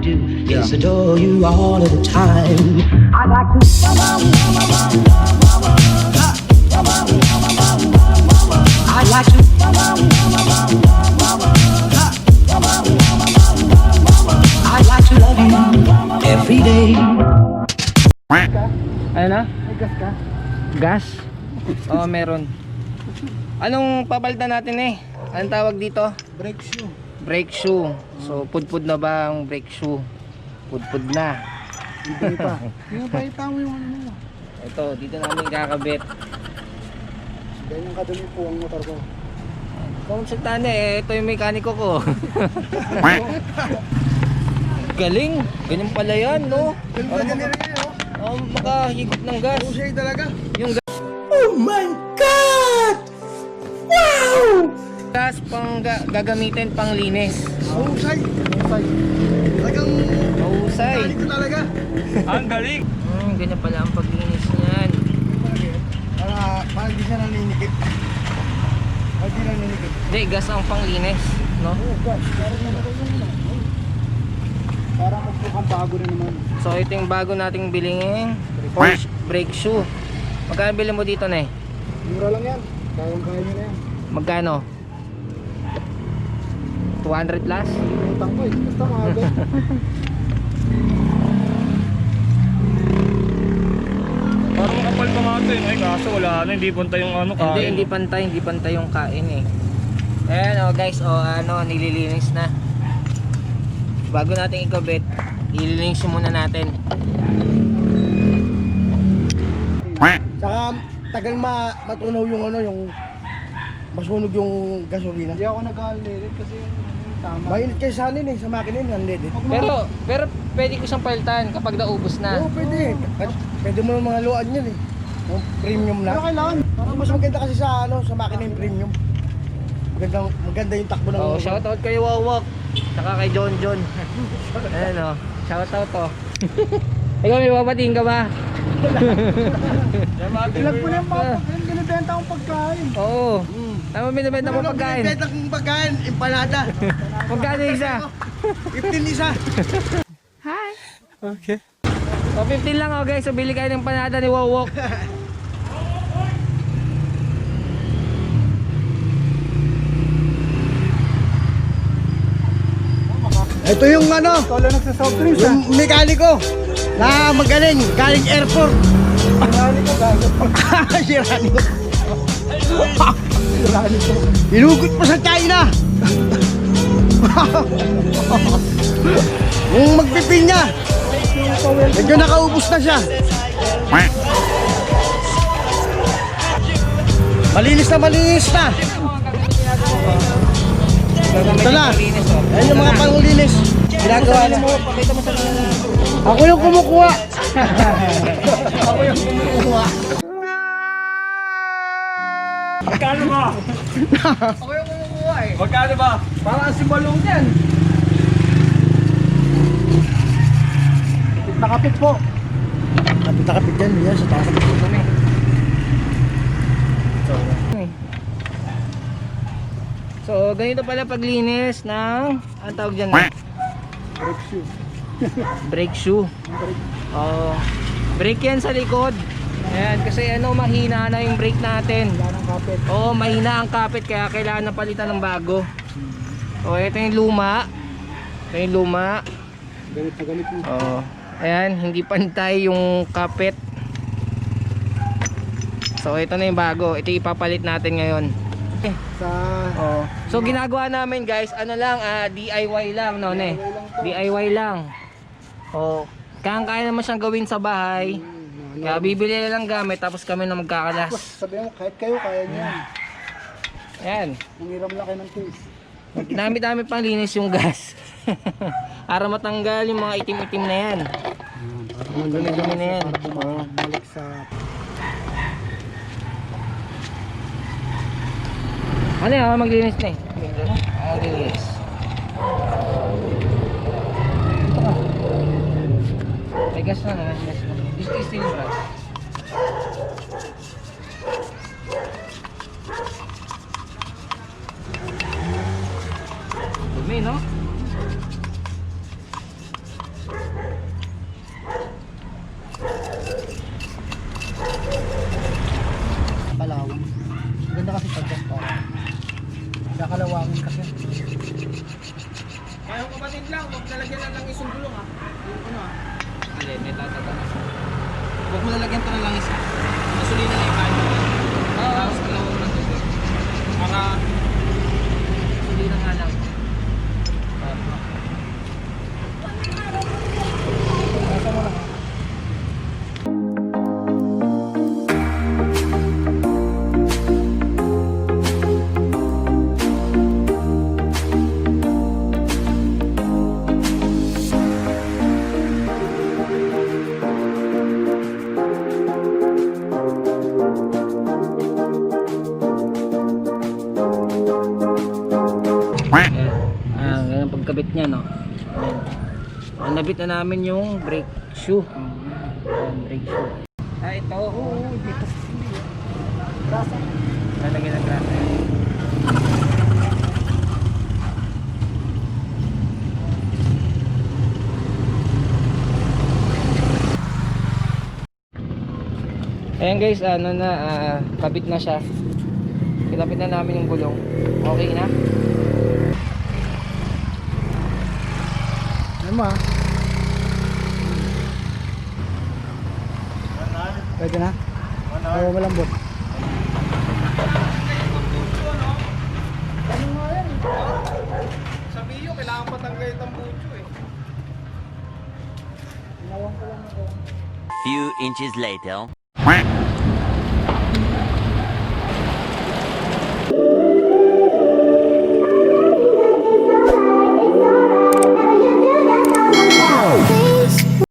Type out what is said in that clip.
do is adore you all of the time. I'd like to. I'd like to. I'd like to love you every day. Ano na? May gas ka? Gas? Oo, meron. Anong papalitan natin eh? Anong tawag dito? Brake shoe. Brake shoe. So, pudpud na ba ang brake shoe? Pudpud na. Hindi pa. Yung pakita mo yung ano mo. Ito, dito namin kakabit. Ganyan kadumi po ang motor ko. Kung sagtana eh, ito yung mekaniko ko. Galing. Ganyan pala yan, no? Ganyan rin yun, oh. Oh, makahigop ng gas. Pusay talaga. Yung Oh my God! Wow! gas pang gagamitin pang linis. Pusay. Pusay. Talagang Mahusay. ganito talaga. Ang galing. Ganyan pala ang paglinis niyan. Para hindi siya naninikip. Para hindi naninikip. Hindi, gas ang panglinis, no? Oo, gas. Para magmukhang bago na naman. So ito yung bago nating bilingin Porsche brake shoe. Magkano bilhin mo dito na eh? Mura lang yan. Kayang-kaya nyo na yan. Magkano? 200 plus? Utang ko eh. Basta maaga. Parang makapal pa nga ito eh. Ay kaso wala na, hindi punta yung ano kain. Hindi pantay yung kain eh. Ayan oh guys, oh ano, nililinis na. Bago natin ikabit, ililinis muna natin. Saka tagal matunaw yung ano, yung masunog yung gasolina. Hindi ako nag-unleaded kasi yung tama. Mainit kayo sa anin eh, sa makina yun, unleaded. Pero pwede ko siyang palitan kapag naubos na. Oo, pwede. Pwede mo ng mga luan yun eh. Yung premium na. Pero kailangan. Mas maganda kasi sa ano, sa makina yung premium. Maganda yung takbo ng Oh, shoutout kay Wawak. Saka kay John. Ayan oh, shoutout to. Ikaw may babatiin ka ba? ilag mo na yung mga binibenta akong pagkain. Oo. Tama binibenta mo pagkain. Binibenta akong pagkain, empanada. Magkano isa? 15 isa. Okay. So 15 lang oh guys, so bili kayo ng panada ni Wawak. Ito yung ano, yung mekaniko na magaling, galing airport. Mekaniko gago. Mekaniko. Inugot pa sa China. Kung magpipin niya, medyo nakaubos na siya. Malinis na. Ito na. Ayan yung mga pangulinis. Ginagawa na. Ako yung kumukuha. Magkano ba? Ako yung kumukuha eh. Magkano ba? Parang si Balong yan. Nakapit po. Nakapit yan. Yan sa taas. So ganito pala paglinis ng ang tawag dyan Brake shoe. brake shoe. Oh, brake yan sa likod. Ayan, kasi ano, mahina na yung brake natin. Wala ng kapit. Oo, mahina ang kapit kaya kailangan na palitan ng bago. O, ito yung luma. Ganit na ganit mo. Oo. Ayan, hindi pantay yung kapit. So, ito na yung bago. Ito ipapalit natin ngayon. Sa Oh. So ginagawa namin guys, ano lang, DIY lang, no, ne? DIY lang. Oh, kaya naman siyang gawin sa bahay. Kaya bibili na lang gamit tapos kami na magkakalas. sabi mo, kahit kayo, kaya niyo yan. Ayan. Nangiram lang kayo ng case. Dami-dami pang linis yung gas. Para matanggal yung mga itim-itim na yan. Dumi-dumi na yan. Oh. Balik sa... Ano yan? Maglinis na eh. Maglinis. May gas na naman. Gusto i-steal ba? Dumi, no? Kaya kapatid lang, huwag lalagyan na lang isang gulong ha. Yung ano ha. Alin, may tatatagas. Huwag mo lalagyan pa na lang isa. Gasolina na yung kain mo. Tapos kalawang ng tubig. Para Hindi na nga lang. Ayan, ganyan ang pagkabit niya, no? Ayan. Ang nabit na namin yung brake shoe. Ayan, brake shoe. Ah, ito. Oo, dito. Grasa. Lalagyan ng grasa. Ayan guys, ano na, kabit na siya. Kinapit na namin yung gulong. Okay na? Ano mo ha? Pwede na? Oo, malambot. sa Mio, kailangan patanggalin ang bucho eh. Few inches later.